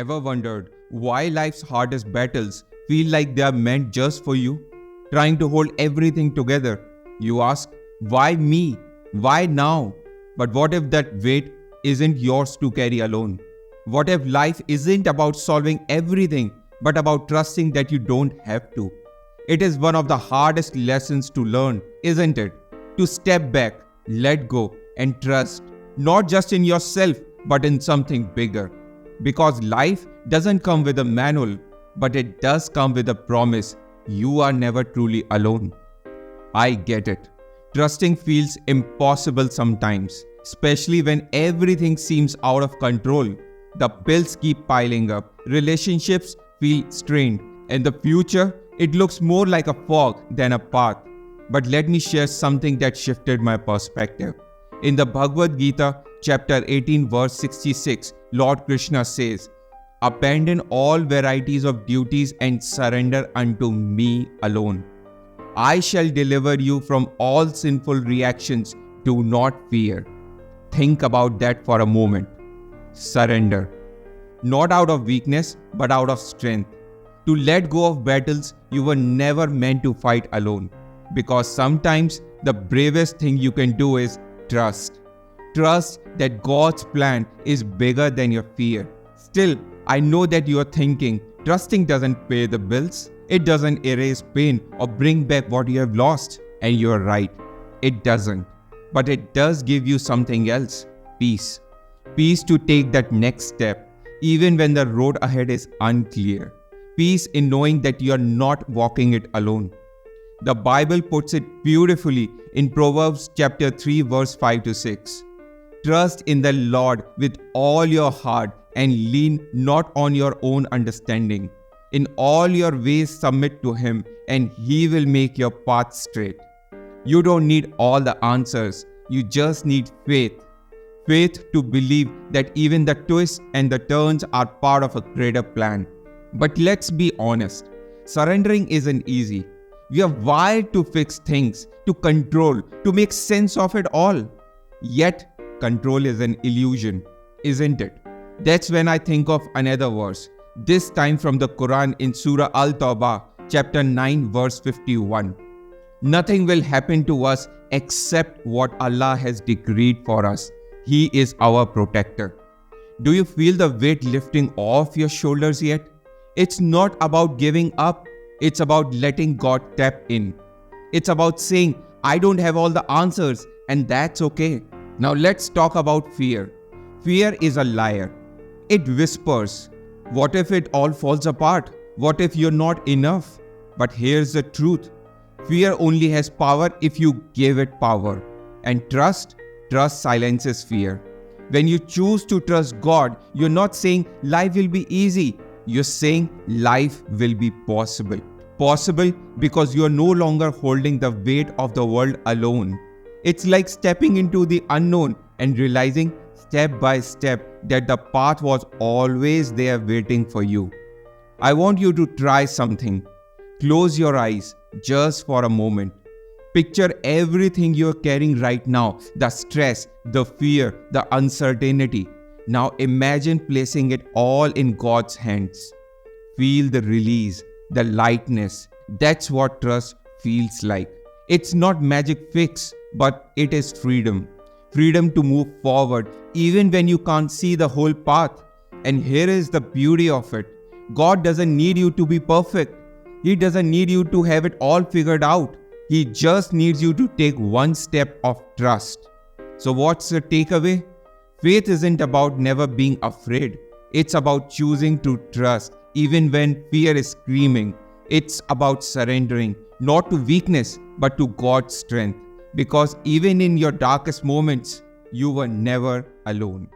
Ever wondered why life's hardest battles feel like they are meant just for you? Trying to hold everything together. You ask, why me? Why now? But what if that weight isn't yours to carry alone? What if life isn't about solving everything, but about trusting that you don't have to? It is one of the hardest lessons to learn, isn't it? To step back, let go, and trust, not just in yourself, but in something bigger. Because life doesn't come with a manual, but it does come with a promise. You are never truly alone. I get it. Trusting feels impossible sometimes, especially when everything seems out of control. The bills keep piling up, relationships feel strained, and the future, it looks more like a fog than a path. But let me share something that shifted my perspective. In the Bhagavad Gita, chapter 18, verse 66, Lord Krishna says, "Abandon all varieties of duties and surrender unto me alone. I shall deliver you from all sinful reactions. Do not fear." Think about that for a moment. Surrender. Not out of weakness, but out of strength. To let go of battles you were never meant to fight alone. Because sometimes the bravest thing you can do is trust. Trust that God's plan is bigger than your fear. Still, I know that you are thinking, trusting doesn't pay the bills. It doesn't erase pain or bring back what you have lost. And you are right. It doesn't. But it does give you something else. Peace. Peace to take that next step, even when the road ahead is unclear. Peace in knowing that you are not walking it alone. The Bible puts it beautifully in Proverbs chapter 3 verse 5 to 6. Trust in the Lord with all your heart and lean not on your own understanding. In all your ways submit to Him and He will make your path straight. You don't need all the answers. You just need faith. Faith to believe that even the twists and the turns are part of a greater plan. But let's be honest, surrendering isn't easy. We are wired to fix things, to control, to make sense of it all. Yet, control is an illusion, isn't it? That's when I think of another verse, this time from the Quran in Surah Al-Tawbah, chapter 9, verse 51. Nothing will happen to us except what Allah has decreed for us. He is our protector. Do you feel the weight lifting off your shoulders yet? It's not about giving up. It's about letting God tap in. It's about saying, I don't have all the answers, and that's okay. Now let's talk about fear. Fear is a liar. It whispers, what if it all falls apart? What if you're not enough? But here's the truth. Fear only has power if you give it power. And trust silences fear. When you choose to trust God, you're not saying life will be easy. You're saying life will be possible. Possible because you are no longer holding the weight of the world alone. It's like stepping into the unknown and realizing step by step that the path was always there waiting for you. I want you to try something. Close your eyes just for a moment. Picture everything you're carrying right now, the stress, the fear, the uncertainty. Now imagine placing it all in God's hands. Feel the release, the lightness. That's what trust feels like. It's not magic fix, but it is freedom. Freedom to move forward even when you can't see the whole path. And here is the beauty of it. God doesn't need you to be perfect. He doesn't need you to have it all figured out. He just needs you to take one step of trust. So what's the takeaway? Faith isn't about never being afraid. It's about choosing to trust even when fear is screaming. It's about surrendering, not to weakness, but to God's strength. Because even in your darkest moments, you were never alone.